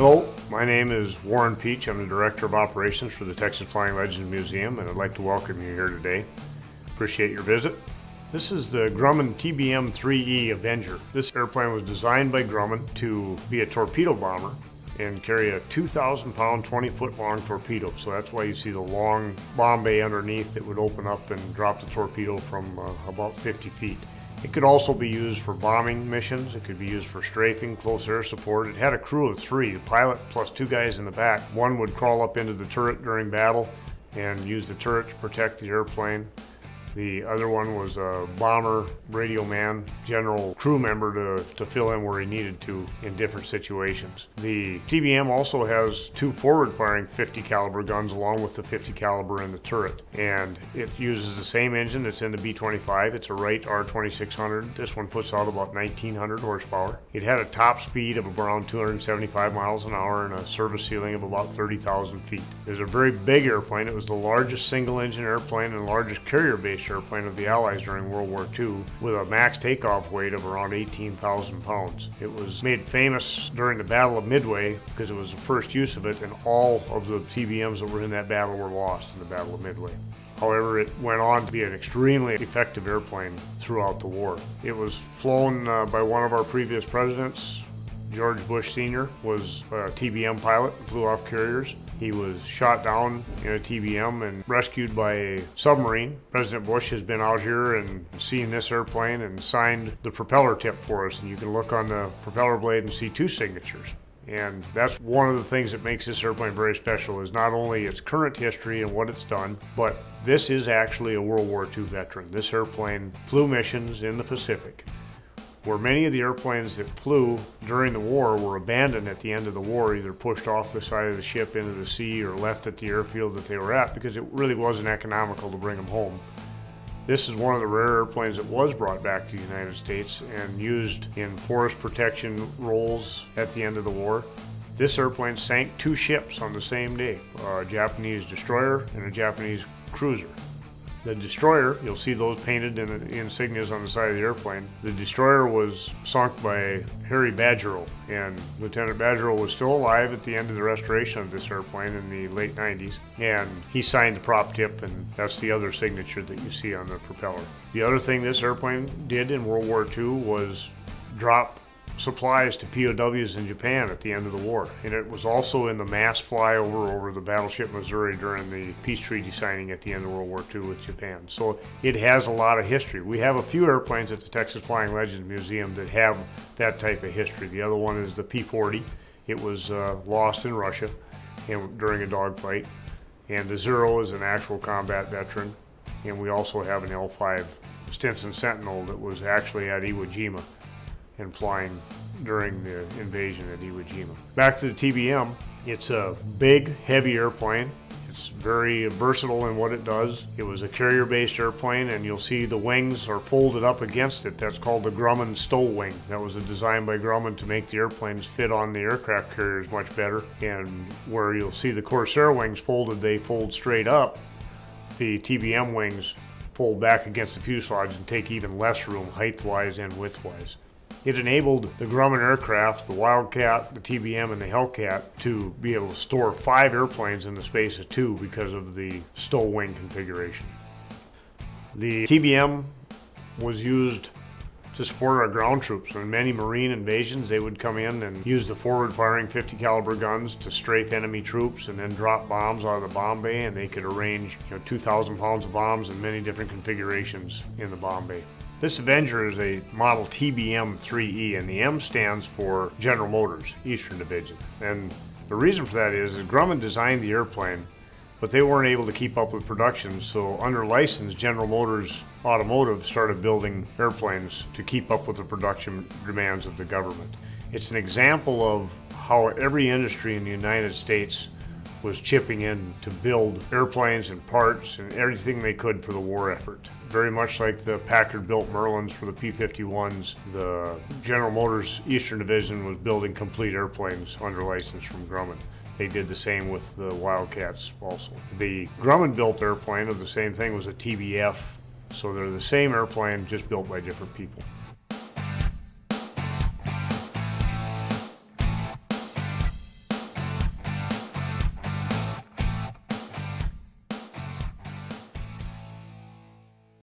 Hello, my name is Warren Peach. I'm the Director of Operations for the Texas Flying Legends Museum, and I'd like to welcome you here today. Appreciate your visit. This is the Grumman TBM 3E Avenger. This airplane was designed by Grumman to be a torpedo bomber and carry a 2,000-pound, 20-foot-long torpedo. So that's why you see the long bomb bay underneath that would open up and drop the torpedo from about 50 feet. It could also be used for bombing missions. It could be used for strafing, close air support. It had a crew of 3, the pilot plus 2 guys in the back. One would crawl up into the turret during battle and use the turret to protect the airplane. The other one was a bomber, radio man, general crew member to fill in where he needed to in different situations. The TBM also has 2 forward-firing 50 caliber guns along with the 50 caliber in the turret. And it uses the same engine that's in the B-25. It's a Wright R2600. This one puts out about 1,900 horsepower. It had a top speed of around 275 miles an hour and a service ceiling of about 30,000 feet. It was a very big airplane. It was the largest single-engine airplane and largest carrier-based airplane of the Allies during World War II, with a max takeoff weight of around 18,000 pounds. It was made famous during the Battle of Midway because it was the first use of it, and all of the TBMs that were in that battle were lost in the Battle of Midway. However, it went on to be an extremely effective airplane throughout the war. It was flown by one of our previous presidents. George Bush Sr. was a TBM pilot and flew off carriers. He was shot down in a TBM and rescued by a submarine. President Bush has been out here and seen this airplane and signed the propeller tip for us. And you can look on the propeller blade and see 2 signatures. And that's one of the things that makes this airplane very special, is not only its current history and what it's done, but this is actually a World War II veteran. This airplane flew missions in the Pacific, where many of the airplanes that flew during the war were abandoned at the end of the war, either pushed off the side of the ship into the sea or left at the airfield that they were at because it really wasn't economical to bring them home. This is one of the rare airplanes that was brought back to the United States and used in forest protection roles at the end of the war. This airplane sank 2 ships on the same day, a Japanese destroyer and a Japanese cruiser. The destroyer, you'll see those painted in the insignias on the side of the airplane. The destroyer was sunk by Harry Badgerow, and Lieutenant Badgerow was still alive at the end of the restoration of this airplane in the late 90s, and he signed the prop tip, and that's the other signature that you see on the propeller. The other thing this airplane did in World War II was drop supplies to POWs in Japan at the end of the war, and it was also in the mass flyover over the battleship Missouri during the peace treaty signing at the end of World War II with Japan. So it has a lot of history. We have a few airplanes at the Texas Flying Legends Museum that have that type of history. The other one is the P-40. It was lost in Russia during a dogfight, and the Zero is an actual combat veteran, and we also have an L-5 Stinson Sentinel that was actually at Iwo Jima and flying during the invasion at Iwo Jima. Back to the TBM, it's a big, heavy airplane. It's very versatile in what it does. It was a carrier-based airplane, and you'll see the wings are folded up against it. That's called the Grumman stow wing. That was a design by Grumman to make the airplanes fit on the aircraft carriers much better. And where you'll see the Corsair wings folded, they fold straight up. The TBM wings fold back against the fuselage and take even less room height-wise and width-wise. It enabled the Grumman aircraft, the Wildcat, the TBM, and the Hellcat to be able to store 5 airplanes in the space of 2 because of the stow wing configuration. The TBM was used to support our ground troops. In many Marine invasions, they would come in and use the forward-firing 50 caliber guns to strafe enemy troops and then drop bombs out of the bomb bay, and they could arrange 2,000 pounds of bombs in many different configurations in the bomb bay. This Avenger is a model TBM 3E, and the M stands for General Motors, Eastern Division. And the reason for that is Grumman designed the airplane, but they weren't able to keep up with production, so under license, General Motors Automotive started building airplanes to keep up with the production demands of the government. It's an example of how every industry in the United States was chipping in to build airplanes and parts and everything they could for the war effort. Very much like the Packard built Merlins for the P-51s, the General Motors Eastern Division was building complete airplanes under license from Grumman. They did the same with the Wildcats also. The Grumman built airplane of the same thing was a TBF, so they're the same airplane just built by different people.